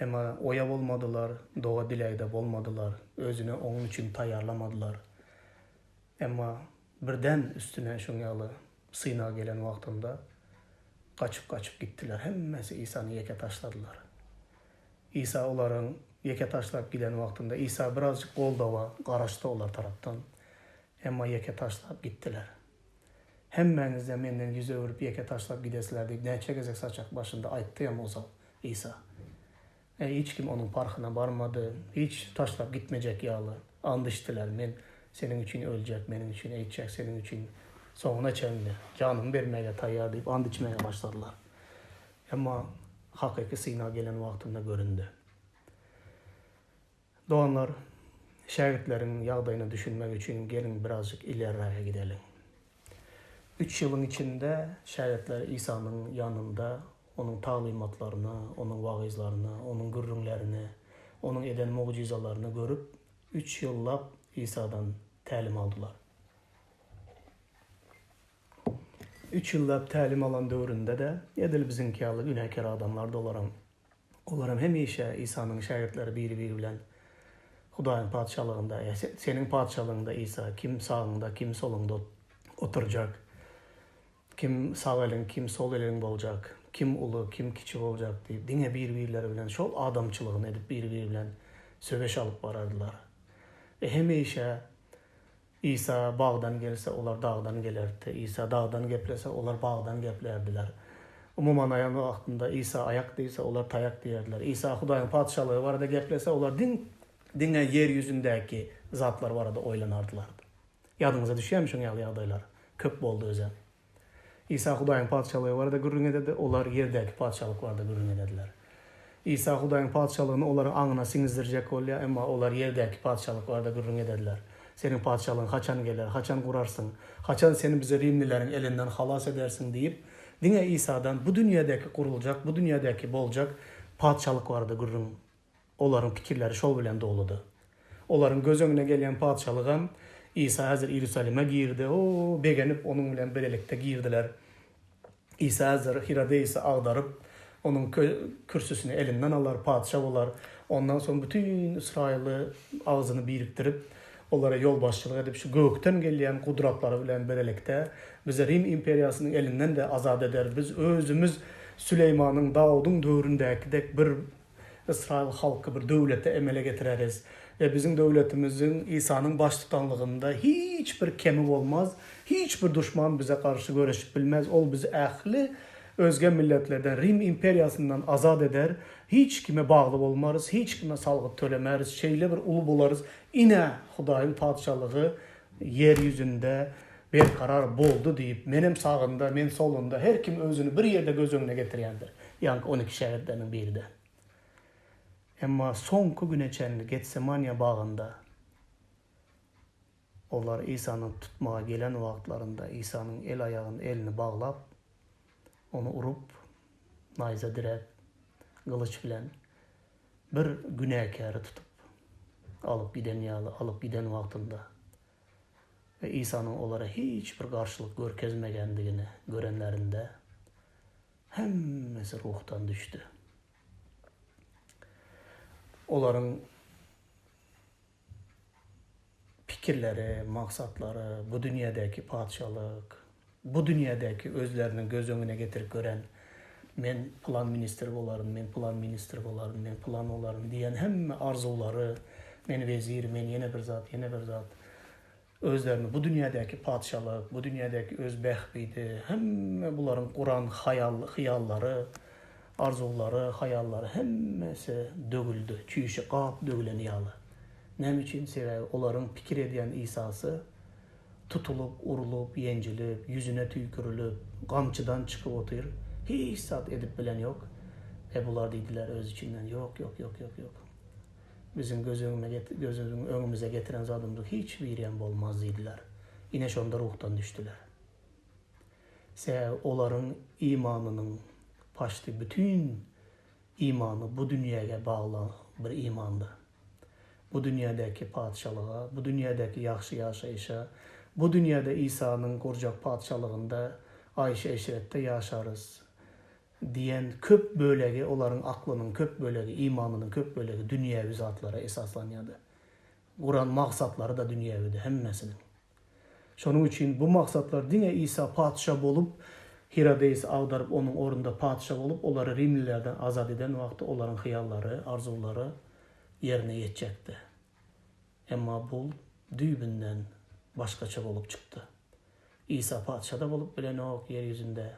Ama oya olmadılar, doğa dileği de olmadılar, özünü onun için tayarlamadılar. Ama birden üstüne şunyalı sıyına gelen vaktinde kaçıp gittiler. Hemmesi İsa'nı yeke taşladılar. İsa onların yeke taşlap giden vaktinde İsa birazcık qoldava qaraşdı olar taraftan. Ama yeke taşlap gittiler. Hemmenizde menden yüze örüp yeke taşlap gidesiler deyip ne çekecek saçak başında ayttı ya o zaman İsa. Hiç kim onun parkına varmadı. Hiç taşlap gitmeyecek yağlı. Andıştılar. Men senin için ölecek, benim için eğitecek, senin için sonuna çeldi. Canım vermeye tayyar deyip and içmeye başladılar. Ama hakiki sıyına gelen vaktinde göründü. Doğanlar, şehitlerin yağdayını düşünmek için gelin birazcık ileriye gidelim. 3 yılın içinde şehitler İsa'nın yanında onun talimatlarını, onun vaizlarını, onun gürrünlerini, onun eden mucizalarını görüp 3 yıllap İsa'dan təlim aldılar. 3 yıllap təlim alan dövründe de edil bizimkiyalı günahkar adamlar da olaram hemişe İsa'nın şehitleri biri bilen Hudayın padişahlığında, senin padişahlığında İsa kim sağında, kim solunda oturacak, kim sağ elin, kim sol elin olacak, kim ulu, kim kiçik olacak deyip dine birbirleri bilen şol adamçılığını edip birbiri bilen söveş alıp varardılar. Hemişe İsa bağdan gelse onlar dağdan gelerdi. İsa dağdan geplese onlar bağdan geplerdiler. Umuman ayan wagtynda İsa ayak diýse olar tayak diýerler. İsa Hudaýyň padşalygy barada geplese olar diňe yer ýüzündäki zatlar barada oýlanardylar. Ýadyňyza düşýärmi şoň ýagdaýlar? Köp boldy özem. İsa Hudaýyň padşalygy barada gürrüň ededi, olar ýerdäki padşalyk barada gürrüň edediler. İsa Hudaýyň padşalygyny olaryň aňyna siňizdirjek bolýar, emma olar ýerdäki padşalyk barada gürrüň edediler. Senin padşalygyň haçan geler, haçan gurarsyň, haçan seni bize Rimlileriň elinden halas edersin diýip, diňe İsa'dan bu dünýädäki guruljak, bu dünýädäki boljak padşalyk barada gürrüň. Olaryň pikirleri şol bilen doludy. Olaryň göz öňüne gelýän padşalygam İsa hazır Ýerusalime girdi. O begenip onuň bilen berelikde girdiler. İsa hazır Herodes'i agdaryp onuň kürsüsini elinden alar, padşa bolar. Ondan soň bütün İsraili ağzyny biriktirip olara yol başçılık edip şu gökten gelýän gudratlary bilen berelikde bize Rim imperiýasynyň elinden de azad eder. Biz özümüz Süleymanyň, Dawudyň döwründäkidek bir İsrail halkı bir döwlete emele getireriz. Ve bizim döwletimizin İsa'nın baş tutanlığında hiç bir kemi olmaz. Hiç bir düşman bize karşı görüşüp bilmez. Ol bizi ähli özge milletlerden Rim imperiýasyndan azad eder. Hiç kime bağlı olmarız. Hiç kime salgyt tölemeriz. Şeýle bir ulu bolarız. Ine Hudaýyň padşalygy yer ýüzünde berkarar boldu diýip menem sagynda, men solunda her kim özünü bir ýerde göz öňüne getirýändir. Ýani 12 şäherden birinde. Emma sonku güneçenli Getsemania bağında olar İsa'nın tutmağa gelen wagtlarında İsa'nın el ayağını elini bağlap onu urup nayza direp kılıç bilen bir günahkarı tutup alıp giden wagtynda ve İsa'nın olara hiç bir karşılık görkezmegendigini görenlerinde hemmesi ruhtan düştü. Olaryň pikirleri, maksatları, bu dünýädäki padşalyk, bu dünýädäki özlerinin göz öňüne getirip gören men plan ministri bolarym, men plan ministri bolarym, men plan olarym diýen hemme arzulary, men vezir, men ýene bir zat, özlerini bu dünýädäki padşalyk, bu dünýädäki öz behbidi, hemme bularyň Kur'an hayallary, arzulary, hayallary hemmesi dögüldü. Çüýüşi gap dögülen ýaly. Näme üçin? Sebäbi olaryň pikir edýän İsa'sy tutulup, urulup, ýenjilip, ýüzüne tüýkürilip, gamçydan çykyp otyr. Hiç zat edip bilen ýok. Bular diýdiler öz içinden ýok. Bizim gözümüzün öňümüze getiren zadymdy hiç birýän bolmaz diýdiler. Ine şonda ruhtan düşdüler. Sebäbi olaryň imanynyň paşty bütün imanı bu dünýäge bagly bir imandy. Bu dünýädäki padşalyga, bu dünýädäki ýaxşy ýaşaýşa, bu dünýäde İsa'nın gurjak padşalygynda aýşa eşretde ýaşarys diýen köp bölegi, olaryň aklynyň köp bölegi, imanynyň köp bölegi dünýäwi zatlara esaslanýady. Kur'an maksatlary da dünýäwidi hemmesiniň. Şonuň üçin bu maksatlar diňe İsa padşa bolup Herodes agdaryp onun orunda padşa bolup olary Rimlilerden azad eden wagtda olaryň hyýallary, arzulary yerine ýetjekdi. Emma bul düýbünden başgaça bolup çykdy. İsa padşa da bolup bilen ok yer ýüzünde.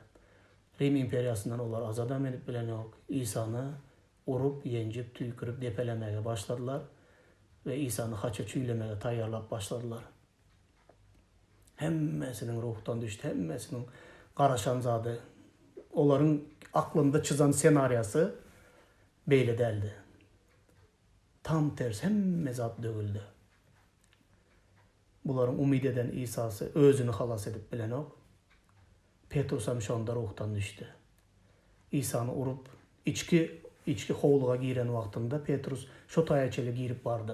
Rim imperiýasyndan olar azad edip bilen ok. İsa'ny urup, ýenjip, tüýkürip depelemege başladylar ve İsa'ny haça çüýlemege taýýarlap başladylar. Hemmesiniň ruhtan düşdi, hemmesiniň garaşan zady, olaryň aklynda çyzan senariýasy beýle deldi. Tam ters hemme zat dögüldü. Bularyň umyd eden İsa'sy özüni halas edip bilen ok. Petrus hem şonda ruhtan düşdü. İsa'ny urup içki howluga giren wagtynda Petrus şo taýaçely girip bardy.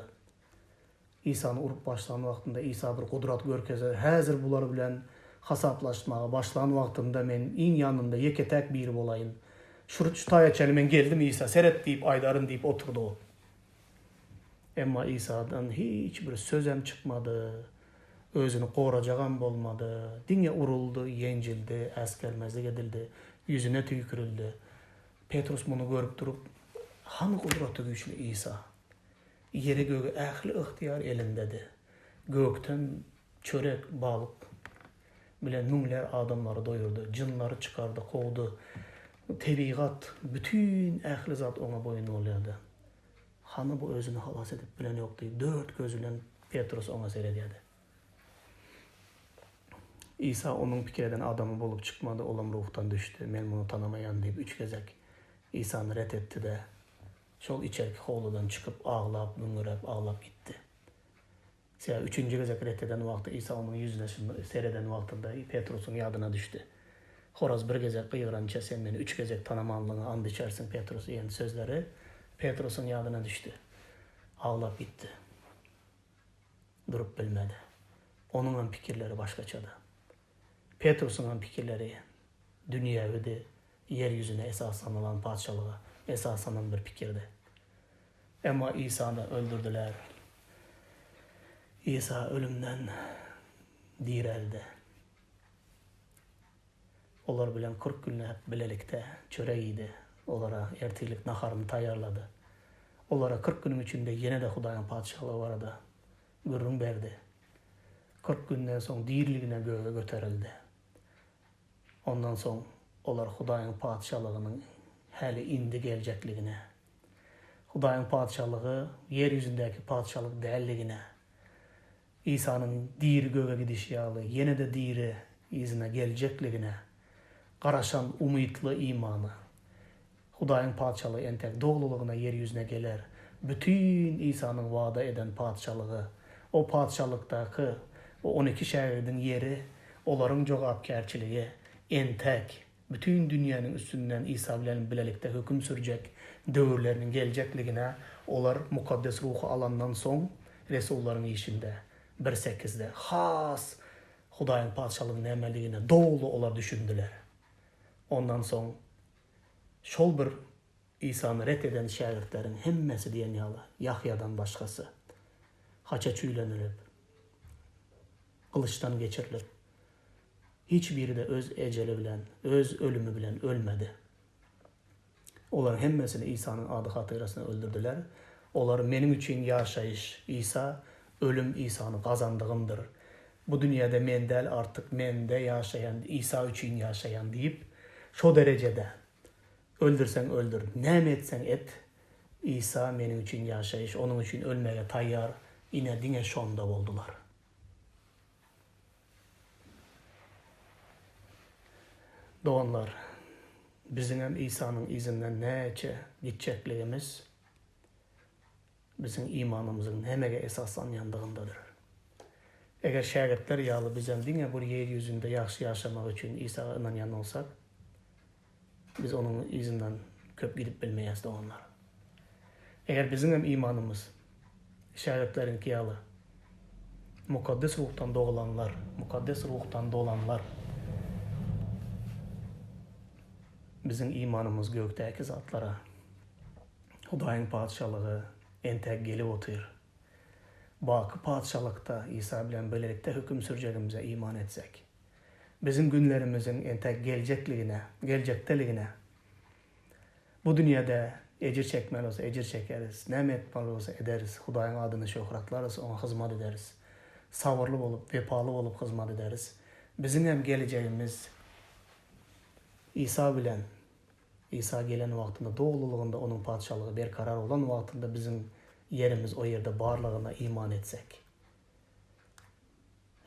İsa'ny urup başlan wagtynda İsa bir gudrat görkezer. Häzir bular bilen hasaplaşmaga başlan wagtynda men iň ýanynda ýeketek biri bolayyn. Şu taýaçely men geldim İsa seret diýip aýdaryn diýip oturdy o. Emma İsa'dan hiç bir söz hem çykmady. Özünü gorajagan bolmady. Diňe uruldy, ýenjildi, äskelmezlik edildi, ýüzüne tüýkürildi. Petrus bunu görüp durup, "Hany gudraty güýçli İsa? Ýere göge ähli ıhtiýar elindedi. Gökten çörek, balyk bilen müňler adamlary doýurdy, jynlary çykardy, kowdy. Tebigat, bütün ähli zat ona boyun oluyordu. Hanı bu özünü halas edip bilen yok deyip 4 gözüyle Petrus ona seyrediyordu. İsa onun fikirden adamı bolup çıkmadı, olam ruhtan düştü. Men bunu tanımayan deyip 3 gezek İsa'nı ret etti de şol içerki holudan çıkıp ağlap, müngürep, ağlap gitti. Mesela 3. gezek ret eden vakti İsa onun yüzüne seyreden vaktinde Petrus'un yadına düştü. Horaz bir gezek kıyırança sen beni 3 gezek tanımanlığına and içersin Petrus diyen sözleri Petrus'un yadına düştü. Ağlap gitti. Durup bilmedi. Onun fikirleri başkaçadı. Petrus'un fikirleri dünyavide yeryüzüne esaslanılan padşalığa esaslanan bir fikirdi. Ama İsa'nı öldürdüler. İsa ölümden direldi. Olar bilen 40 günle hep bilelikte çöreğiydi. Olara ertilik naharını tayarladı. Olara 40 günün içinde yine de Hudayın padşalığı vardı. Gürrün berdi. 40 günden sonra dirliğine göğe göterildi. Ondan sonra olar Hudayın padşalığının hali indi gelecekliğine, Hudayın padşalığı yeryüzündeki padşalık değerliğine, İsa'nın diri göğe gidiş yağlı, yine de diri izine gelecekliğine, qaraşan umutlu imanı, Hudayın padşalığı entek doğruluğuna yeryüzüne gelir. Bütün İsa'nın vaada eden padşalığı, o padşalıktaki o 12 şehirdin yeri, onların cevapkarçılığı entek, bütün dünyanın üstünden İsa bilen bilelikte hüküm sürecek dövrlerinin gelecekliğine, onlar mukaddes ruhu alandan son Resulların işinde 1.8'de has Hudayın padşalığının emeliğine doğulu olar düşündüler. Ondan sonra şol bir İsa'nı ret eden şagirdlerin hemmesi diyen yalı Yahya'dan başkası haça çüylenilip kılıçtan geçirilip hiçbiri de öz eceli bilen, öz ölümü bilen ölmedi. Onlar hemmesini İsa'nın adı hatırasına öldürdüler. Onlar benim için yaşayış İsa, ölüm İsa'nın kazandığımdır. Bu dünyada men değil artık mende yaşayan, İsa için yaşayan deyip şu derecede öldürsen öldür, ne etsen et, İsa benim için yaşayış, onun için ölmeye tayyar, yine dine şonda oldular. Doğanlar, bizim hem İsa'nın izinden nece gidecekliğimiz, bizim imanımızın nemege esaslanıyandığındadır. Eğer şagirdler yağlı bizim dine bu yeryüzünde yaxşı yaşamak için İsa'nın yanına olsak, biz onun izinden köp gidip bilmeyiz doğanlar. Eğer bizim hem imanımız, şagirdlerin yağlı, mukaddes ruhtan doğulanlar, bizim imanımız gökteki zatlara, Hudayın padşalığı entek gelip otur. Bakı padşalıkta İsa bilen böylelikte hüküm süreceğimize iman etsek, bizim günlerimizin entek gelecekteliğine, bu dünyada ecir çekmeli olsa ecir çekeriz, ne etmeli olsa ederiz, Hudayın adını şöhratlarız, ona hizmet ederiz, sabırlı olup, vefalı olup hizmet ederiz. Bizim hem geleceğimiz İsa bilen, İsa gelen vaktinde doğruluğunda onun padşalığı bir karar olan vaktinde bizim yerimiz o yerde varlığına iman etsek.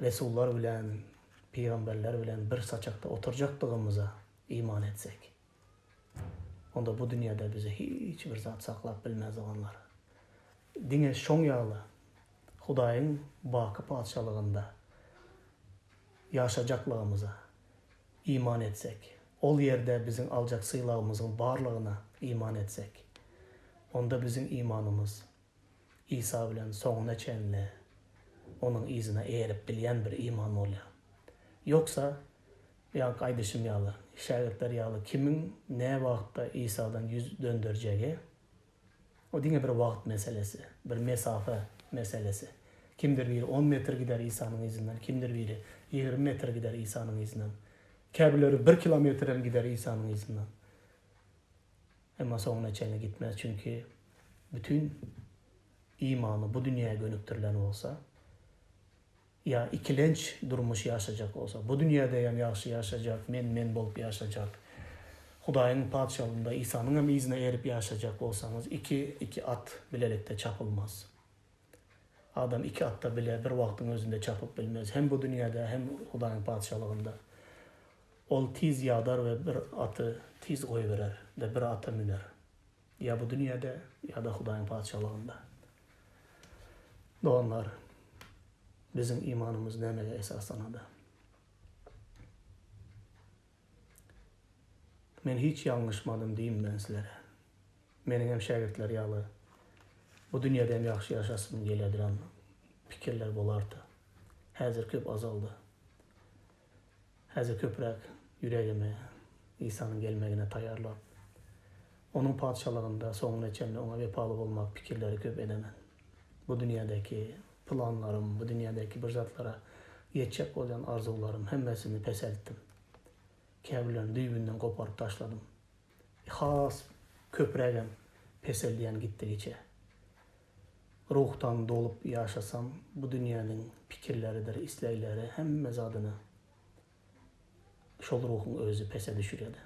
Resullar bilen, peygamberler bilen bir saçakta oturacaktığımıza iman etsek. Onda bu dünyada bize hiçbir zat saklap bilmez olanlar. Dine şon yağlı, Hudayın bakı padşalığında yaşayacaklığımıza iman etsek. Ol yerde bizim alacak sıylağımızın varlığına iman etsek. Onda bizim imanımız İsa bilen sonuna çenle onun izine eğerip bilen bir iman oluyor. Yoksa ya kardeşim yağlı, şagirdler yağlı kimin ne vakitte İsa'dan yüz döndüreceği o dine bir vakit meselesi, bir mesafe meselesi. Kimdir biri 10 metre gider İsa'nın izinden, kimdir biri 20 metre gider İsa'nın izinden. Kâbileri 1 kilometre gider İsa'nın izinden. Ama sonuna çenle gitmez çünkü bütün imanı bu dünyaya gönüktürülen olsa ya ikilenç durmuş yaşayacak olsa bu dünyada hem yaxşı yaşayacak, men bolup yaşayacak. Hudaýyň padşalygynda İsa'nın hem izine erip yaşayacak olsanız iki at bilelikde çapılmaz. Adam iki atta bile bir wagtyň özünde çapyp bilmez. Hem bu dünyada hem Hudaýyň padşalygynda. Ol tiz ýadar ve bir atı tiz goýberer de bir ata miner. Ya bu dünyada ya da Hudaýyň padşalygynda. Doganlar, bizim imanımız nämege esaslanady? Men hiç ýalňyşmadym diýim ben sizlere. Meniň hem şägirtler ýaly bu dünýäde hem ýaxşy ýaşasym gelýär pikirler bolardy. Häzir köp azaldy. Häzir köprek yüreğime İsa'nın gelmegine taýarlap, onuň padşalygynda soňuna çenli oňa wepaly bolmak pikirleri köp edemen. Bu dünýädeki planlarym, bu dünýädeki bir zatlara ýetjek bolan arzularym hemmesini pes etdim. Käbirlerini düýbünden koparyp taşladym. Has köpregem pes edýän gitdi geçe. Ruhtan dolup ýaşasam, bu dünýäniň pikirleridir, isleýleri hemme zadyny şol ruhun özü pese düşürýärdi.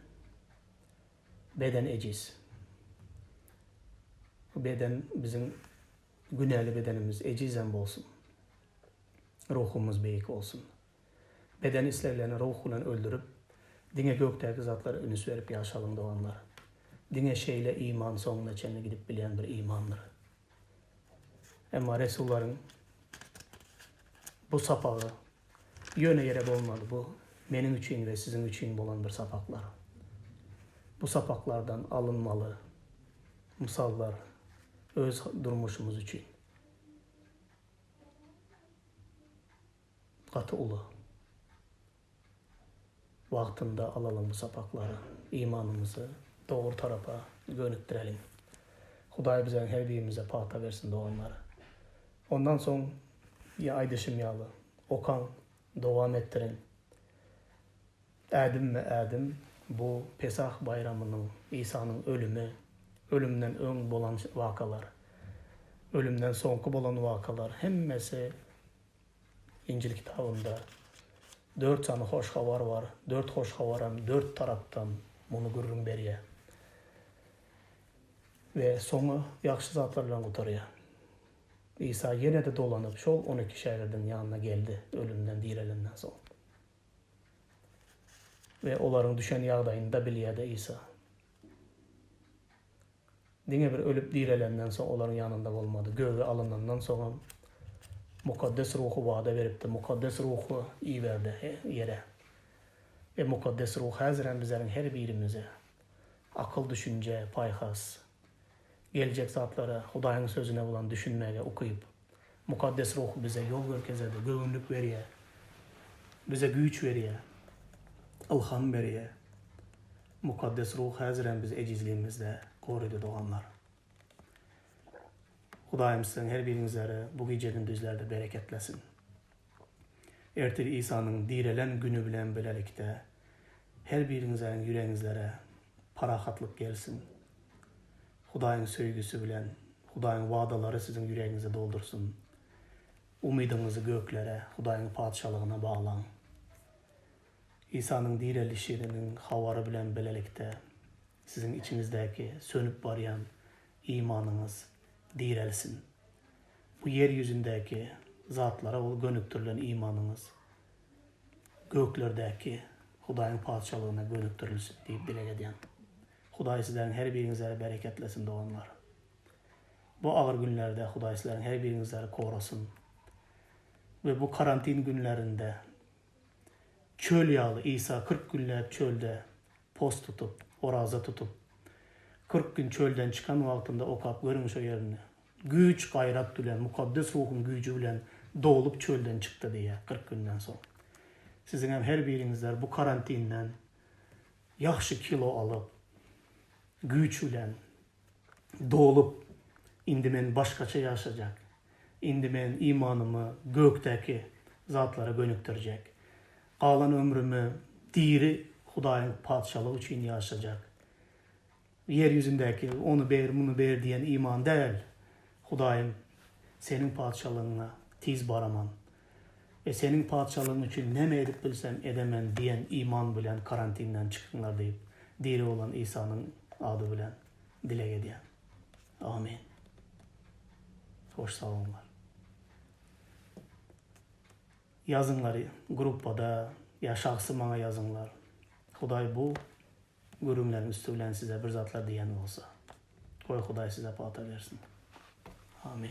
Beden eciz. Beden bizim günäli bedenimiz ecizem bolsun. Ruhumuz beýik olsun. Beden isleýlerini ruh bilen öldürüp, diňe gökdäki zatlara ünüs berip ýaşalyň doganlar. Diňe şeýle iman soňuna çenli gidip bilýän bir imandyr. Emma Resullaryň bu sapagy ýöne ýere bolmady. Bu meniň üçin we siziň üçin bolan bir sapaklar. Bu sapaklardan alınmaly misallar öz durmuşumuz üçin. Gaty uly. Wagtynda alalım bu sapaklary, imanymyzy dogry tarapa gönükdirelim. Hudaý bize her birimize pata versin doganlar. Ondan soň ya aýdyşym ýaly, okan dowam ettirin. Ädim mi ädim, bu Pesah bayramynyň, İsa'nın ölümü, ölümden öň bolan wakalar, ölümden soňky bolan wakalar hemmesi İncil kitabında 4 tane hoş habar var. 4 hoş habaram 4 tarapdan bunu gürrüm berýär. Ve soňu ýaxşy zatlar bilen gutarýar. İsa ýene de dolanyp şol 12 şäherden ýanyna geldi ölümden direlenden soň. Ve olaryň düşen ýagdaýynda bilýärdi İsa. Diňe bir ölüp direlenden soň olaryň ýanynda bolmady. Göge alynandan soň mukaddes ruhu wada beripdi. Mukaddes ruhu iýberdi ýere. Mukaddes ruh häzirem bizleriň her birimize akıl, düşünce, paýhas, gelecek zatlara, Hudaýyň sözüne bolan düşünmege okuyup, mukaddes ruh bize yol görkezedi, göwünlük berýär. Bize güýç berýär. Ilham berýär. Mukaddes ruh häzirem biz ecizligimizde gorudy doganlar. Hudaýym siziň her biriňizleri bu geceden düzlerde bereketlesin. Ertir İsa'nın direlen günü bilen bilelikde her biriňizlerin yüreğinizlere parahatlyk gelsin. Hudaýyň söýgüsü bilen, Hudaýyň wadalary siziň yüreğinize doldursun. Umidyňyzy göklere, Hudaýyň padşalygyna baglaň. İsa'nın direlişinin hawary bilen bilelikde siziň içinizdäki sönüp barýan imanınız direlsin. Bu yer yüzündäki zatlara ol gönüktirilen imanınız göklerdäki Hudaýyň padşalygyna gönükdirilsin diýip dilek edýän. Hudaý sizlerin her biriňizleri bereketlesin doganlar. Bu ağır günlerde Hudaý sizlerin her biriňizleri korasın. Ve bu karantin günlerinde çöl ýaly İsa 40 günläp çölde post tutup, oraza tutup 40 gün çölden çıkan wagtynda okap görüň şo ýerini. Güýç gaýrat bilen, mukaddes ruhun güýjü bilen dolup çölden çykdy diýe 40 günden soň. Siziň hem her biriňizler bu karantinden ýaxşy kilo alıp, güýç bilen dolup, indi men başgaça ýaşajak. Indi men imanymı gökdäki zatlara gönükdirjek. Galan ömrümü diri Hudaýyň padşalygy üçin ýaşajak. Yer yüzündäki onu ber, bunu ber diýen iman däl. Hudaýym seniň padşalygyna tiz baraman ve seniň padşalygyň üçin näme edip bilsem edemen diýen iman bilen karantinden çykyňlar diýip diri olan İsa'nın adı bilen dilek edeyim. Amin. Hoş sağ olunlar. Yazınlar gruppada ya şahsı bana yazınlar. Huday bu görümlerin üstü bilen size bir zatlar diyen olsa. Koy Huday size pata versin. Amin.